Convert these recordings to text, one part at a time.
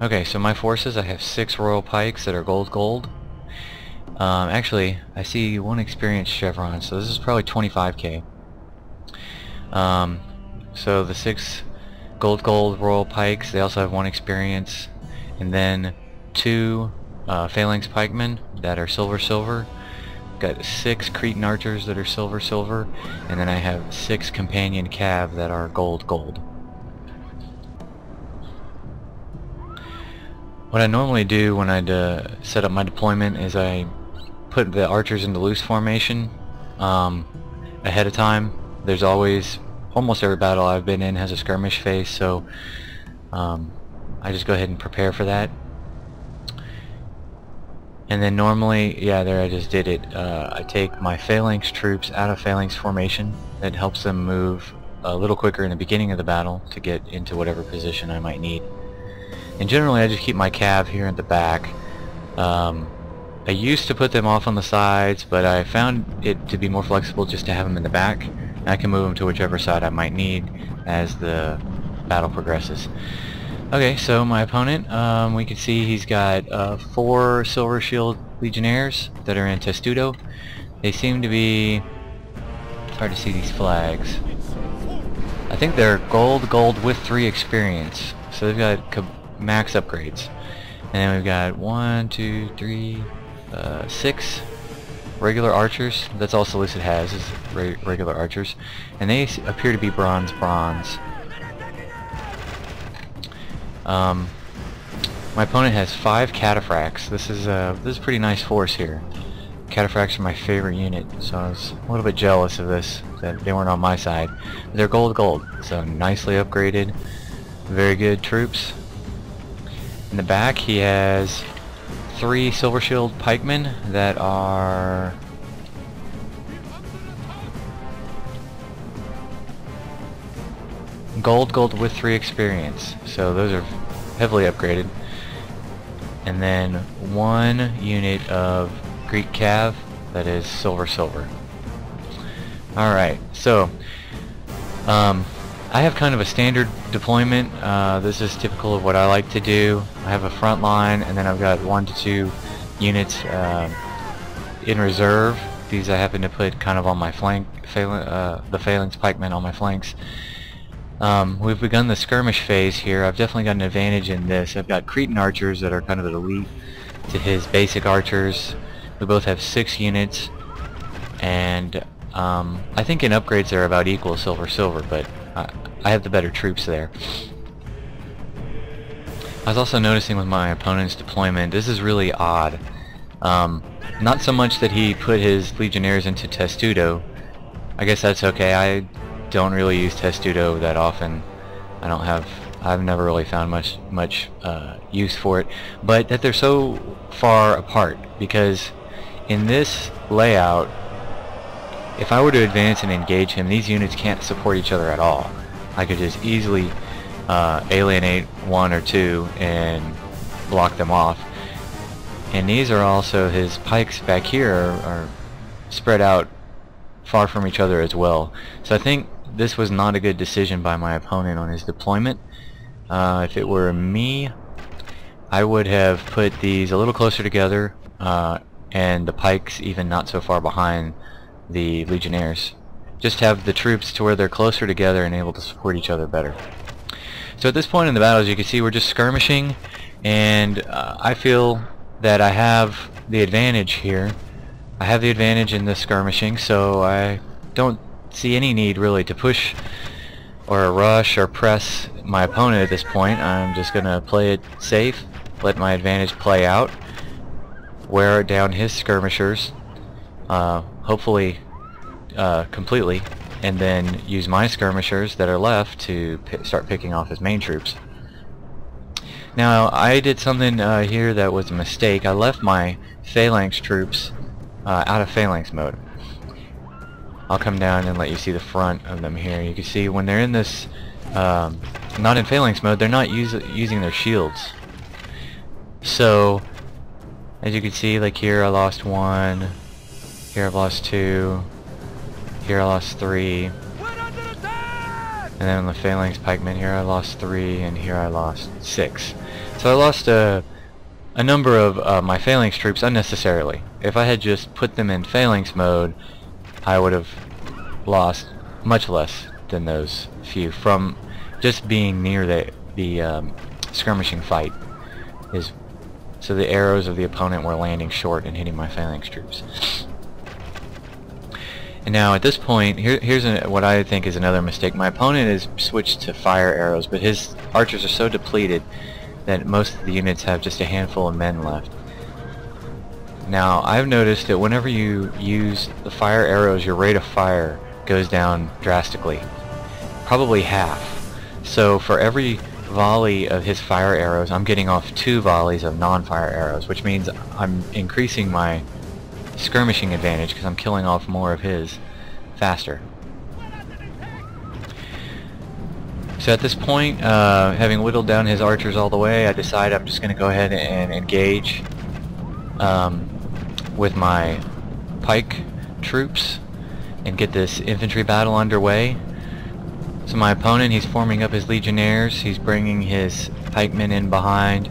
Okay, so my forces, I have 6 royal pikes that are gold. Actually, I see 1 experience chevron, so this is probably 25k. So the 6 gold royal pikes, they also have 1 experience, and then 2 phalanx pikemen that are silver. Got 6 Cretan archers that are silver, and then I have 6 companion cav that are gold. What I normally do when I set up my deployment is I put the archers into loose formation ahead of time. There's always, almost every battle I've been in has a skirmish phase, so I just go ahead and prepare for that. And then normally, yeah, there I just did it. I take my phalanx troops out of phalanx formation. That helps them move a little quicker in the beginning of the battle to get into whatever position I might need. And generally I just keep my cav here at the back. I used to put them off on the sides, but I found it to be more flexible just to have them in the back. I can move them to whichever side I might need as the battle progresses. Okay, so my opponent, we can see he's got 4 Silver Shield Legionnaires that are in Testudo. They seem to be... It's hard to see these flags. I think they're gold with 3 experience. So they've got max upgrades. And then we've got 1, 2, 3, 6 regular archers. That's all Seleucid has, is regular archers. And they appear to be bronze. My opponent has 5 cataphracts. This is a pretty nice force here. Cataphracts are my favorite unit, so I was a little bit jealous of this, that they weren't on my side. But they're gold, so nicely upgraded. Very good troops. In the back he has 3 Silver Shield pikemen that are gold with 3 experience, so those are heavily upgraded. And then 1 unit of Greek cav that is silver. Alright, so I have kind of a standard deployment. This is typical of what I like to do. I have a front line, and then I've got 1 to 2 units in reserve. These I happen to put kind of on my flank, the phalanx pikemen on my flanks. We've begun the skirmish phase here. I've definitely got an advantage in this. I've got Cretan archers that are kind of an elite to his basic archers. We both have 6 units, and I think in upgrades they're about equal silver, but I have the better troops there. I was also noticing with my opponent's deployment, this is really odd. Not so much that he put his legionnaires into Testudo. I guess that's okay. I don't really use Testudo that often. I've never really found much use for it. But that they're so far apart, because in this layout, if I were to advance and engage him, these units can't support each other at all. I could just easily alienate 1 or 2 and block them off. And these are also, his pikes back here are spread out far from each other as well. So I think this was not a good decision by my opponent on his deployment. If it were me, I would have put these a little closer together, and the pikes even not so far behind the legionnaires. Just have the troops to where they're closer together and able to support each other better. So at this point in the battle, as you can see, we're just skirmishing, and I feel that I have the advantage here. I have the advantage in this skirmishing, so I don't see any need really to push or rush or press my opponent at this point. I'm just gonna play it safe, let my advantage play out, wear down his skirmishers, hopefully completely, and then use my skirmishers that are left to start picking off his main troops. Now I did something here that was a mistake. I left my phalanx troops out of phalanx mode. I'll come down and let you see the front of them here. You can see when they're in this not in phalanx mode, they're not using their shields. So as you can see, like here I lost 1, here I've lost 2, here I lost 3, and then on the phalanx pikemen here I lost 3, and here I lost 6. So So I lost a number of my phalanx troops unnecessarily. If I had just put them in phalanx mode, I would have lost much less than those few from just being near the skirmishing fight. So the arrows of the opponent were landing short and hitting my phalanx troops. And now at this point, here's what I think is another mistake. My opponent has switched to fire arrows, but his archers are so depleted that most of the units have just a handful of men left. Now I've noticed that whenever you use the fire arrows, your rate of fire goes down drastically, probably half. So for every volley of his fire arrows, I'm getting off 2 volleys of non-fire arrows, which means I'm increasing my skirmishing advantage because I'm killing off more of his faster. So at this point, having whittled down his archers all the way, I decide I'm just going to go ahead and engage with my pike troops and get this infantry battle underway. So my opponent, he's forming up his legionnaires, he's bringing his pikemen in behind,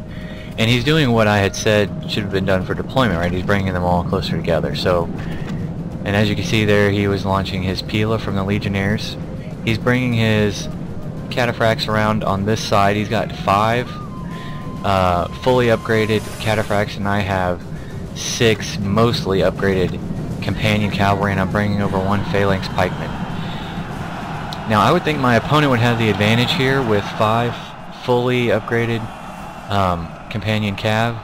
and he's doing what I had said should have been done for deployment, right? He's bringing them all closer together. So, and as you can see there, he was launching his Pila from the legionnaires. He's bringing his cataphracts around on this side. He's got 5 fully upgraded cataphracts, and I have 6 mostly upgraded companion cavalry, and I'm bringing over 1 phalanx pikeman. Now I would think my opponent would have the advantage here with 5 fully upgraded companion cataphracts,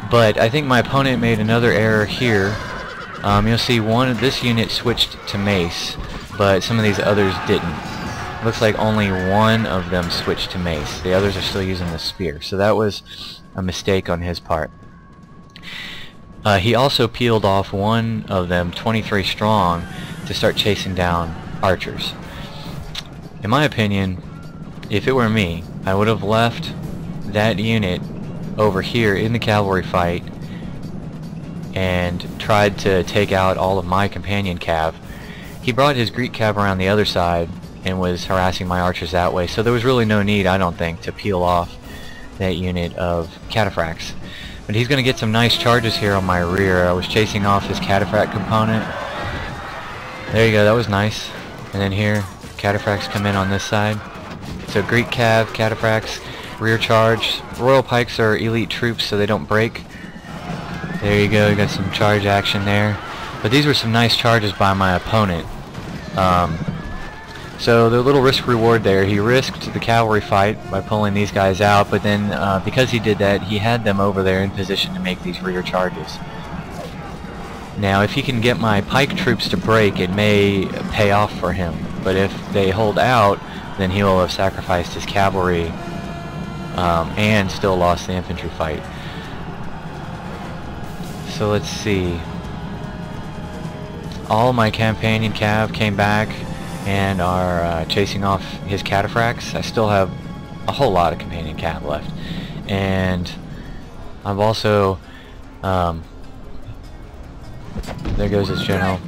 but I think my opponent made another error here. You'll see this unit switched to mace, but some of these others didn't. Looks like only 1 of them switched to mace. The others are still using the spear, so that was a mistake on his part. He also peeled off 1 of them, 23 strong, to start chasing down archers. In my opinion, if it were me, I would have left that unit over here in the cavalry fight and tried to take out all of my companion cav. He brought his Greek cav around the other side and was harassing my archers that way, so there was really no need, I don't think, to peel off that unit of cataphracts. But he's going to get some nice charges here on my rear. I was chasing off his cataphract component. There you go, that was nice. And then here, cataphracts come in on this side. So Greek cav, cataphracts, rear charge. Royal pikes are elite troops, so they don't break. There you go, you got some charge action there. But these were some nice charges by my opponent. So the little risk reward there, he risked the cavalry fight by pulling these guys out, but then because he did that, he had them over there in position to make these rear charges. Now if he can get my pike troops to break, it may pay off for him, but if they hold out, then he will have sacrificed his cavalry and still lost the infantry fight. So let's see. All my companion cav came back and are chasing off his cataphracts. I still have a whole lot of companion cav left, and I've also there goes his general.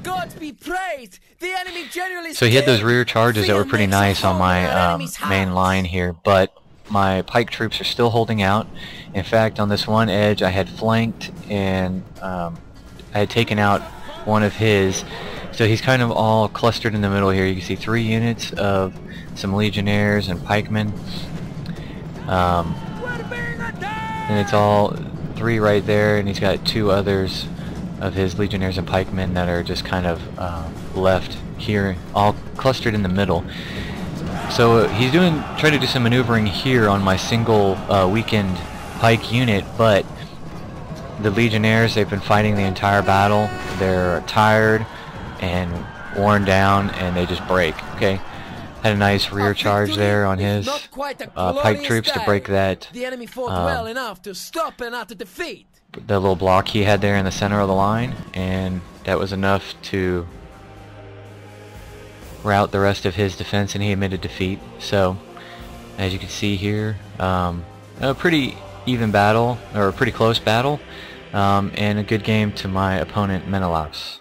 So he had those rear charges that were pretty nice on my main line here, but my pike troops are still holding out. In fact, on this one edge I had flanked and I had taken out one of his. So he's kind of all clustered in the middle here. You can see 3 units of some legionnaires and pikemen. And it's all 3 right there, and he's got 2 others of his legionnaires and pikemen that are just kind of left here, all clustered in the middle. So he's trying to do some maneuvering here on my single weakened pike unit, but the legionnaires, they've been fighting the entire battle. They're tired and worn down, and they just break. Okay, had a nice rear charge there on his pike troops to break that. The enemy fought well enough to stop and not to defeat. The little block he had there in the center of the line, and that was enough to rout the rest of his defense, and he admitted defeat. So as you can see here, a pretty even battle, or a pretty close battle, and a good game to my opponent Menelaus.